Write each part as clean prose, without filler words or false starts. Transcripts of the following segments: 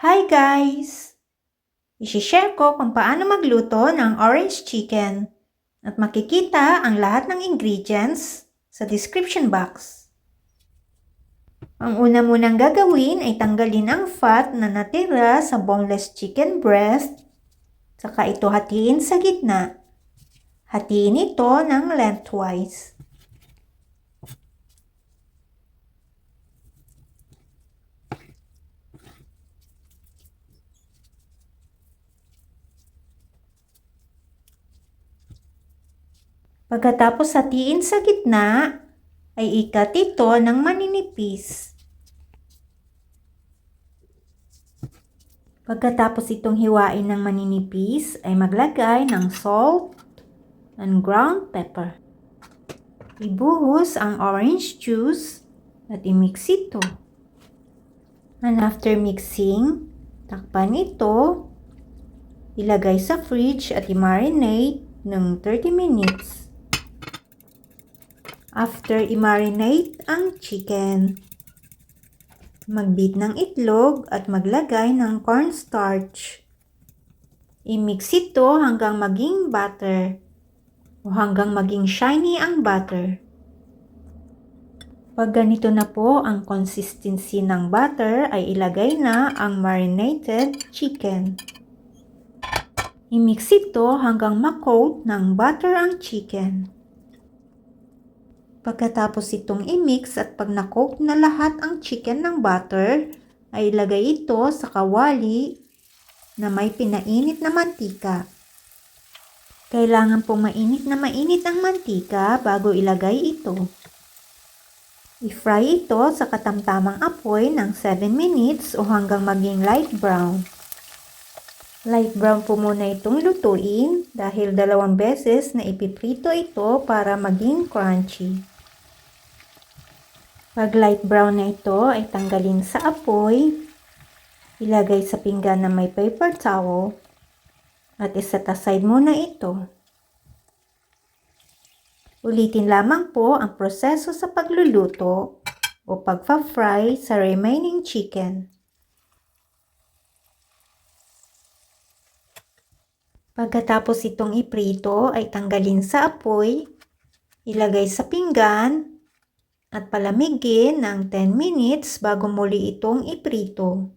Hi guys! I-share ko kung paano magluto ng orange chicken at makikita ang lahat ng ingredients sa description box. Ang una munang gagawin ay tanggalin ang fat na natira sa boneless chicken breast, saka ito hatiin sa gitna. Hatiin ito ng lengthwise. Pagkatapos hatiin sa gitna, ay ikat ito ng maninipis. Pagkatapos itong hiwain ng maninipis, ay maglagay ng salt and ground pepper. Ibuhos ang orange juice at i-mix ito. And after mixing, takpan ito, ilagay sa fridge at i-marinate ng 30 minutes. After i-marinate ang chicken, mag-beat ng itlog at maglagay ng cornstarch. I-mix ito hanggang maging butter o hanggang maging shiny ang butter. Pag ganito na po ang consistency ng butter, ay ilagay na ang marinated chicken. I-mix ito hanggang ma-coat ng butter ang chicken. Pagkatapos itong i-mix at pag na-coat na lahat ang chicken ng butter, ay ilagay ito sa kawali na may pinainit na mantika. Kailangan pong mainit ang mantika bago ilagay ito. I-fry ito sa katamtamang apoy ng 7 minutes o hanggang maging light brown. Light brown po muna itong lutuin dahil 2 beses na ipiprito ito para maging crunchy. Pag light brown na ito ay tanggalin sa apoy, ilagay sa pinggan na may paper towel at iset aside muna ito. Ulitin lamang po ang proseso sa pagluluto o pagpa-fry sa remaining chicken. Pagkatapos itong iprito ay tanggalin sa apoy, ilagay sa pinggan at palamigin ng 10 minutes bago muli itong iprito.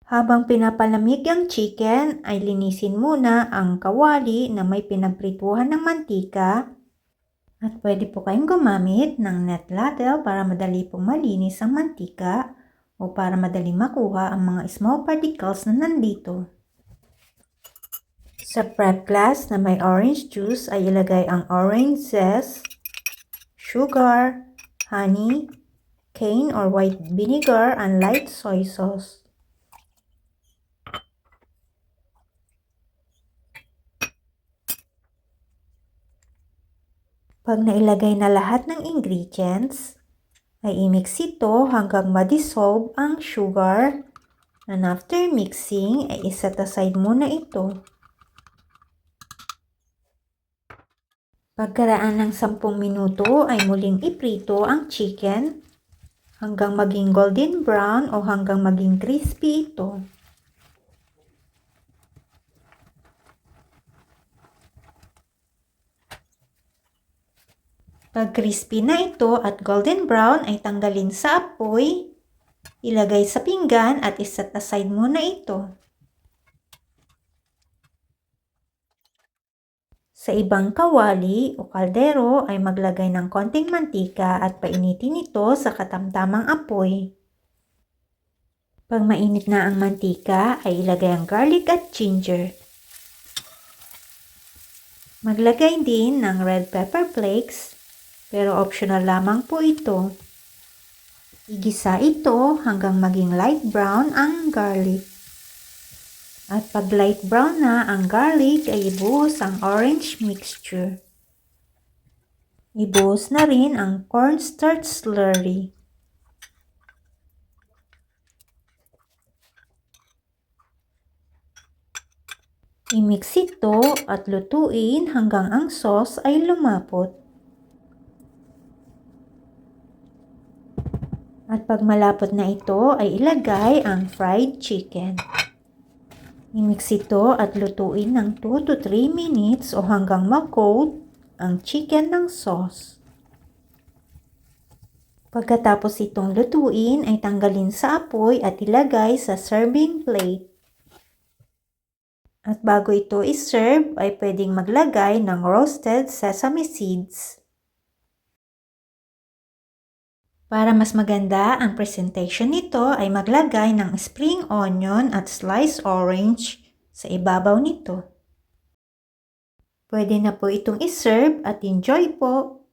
Habang pinapalamig ang chicken ay linisin muna ang kawali na may pinagprituhan ng mantika at pwede po kayong gumamit ng net ladle para madali pong malinis ang mantika o para madali makuha ang mga small particles na nandito. Sa prep glass na may orange juice ay ilagay ang orange zest, sugar, honey, cane or white vinegar, and light soy sauce. Pag nailagay na lahat ng ingredients, ay i-mix ito hanggang ma-dissolve ang sugar, and after mixing ay iset aside muna ito. Pagkaraan ng 10 minuto ay muling iprito ang chicken hanggang maging golden brown o hanggang maging crispy ito. Pag crispy na ito at golden brown ay tanggalin sa apoy, ilagay sa pinggan at iset aside muna ito. Sa ibang kawali o kaldero ay maglagay ng konting mantika at painitin ito sa katamtamang apoy. Pag mainit na ang mantika ay ilagay ang garlic at ginger. Maglagay din ng red pepper flakes, pero optional lamang po ito. Igisa ito hanggang maging light brown ang garlic. At pag light brown na ang garlic ay ibuhos ang orange mixture. Ibuhos na rin ang cornstarch slurry. I-mix ito at lutuin hanggang ang sauce ay lumapot. At At pag malapot na ito ay ilagay ang fried chicken. I-mix ito at lutuin ng 2 to 3 minutes o hanggang ma-coat ang chicken ng sauce. Pagkatapos itong lutuin ay tanggalin sa apoy at ilagay sa serving plate. At bago ito i-serve ay pwedeng maglagay ng roasted sesame seeds. Para mas maganda ang presentation nito ay maglagay ng spring onion at sliced orange sa ibabaw nito. Pwede na po itong iserve at enjoy po.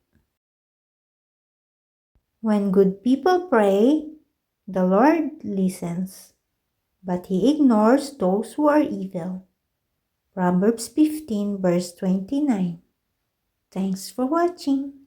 When good people pray, the Lord listens, but He ignores those who are evil. Proverbs 15 verse 29. Thanks for watching.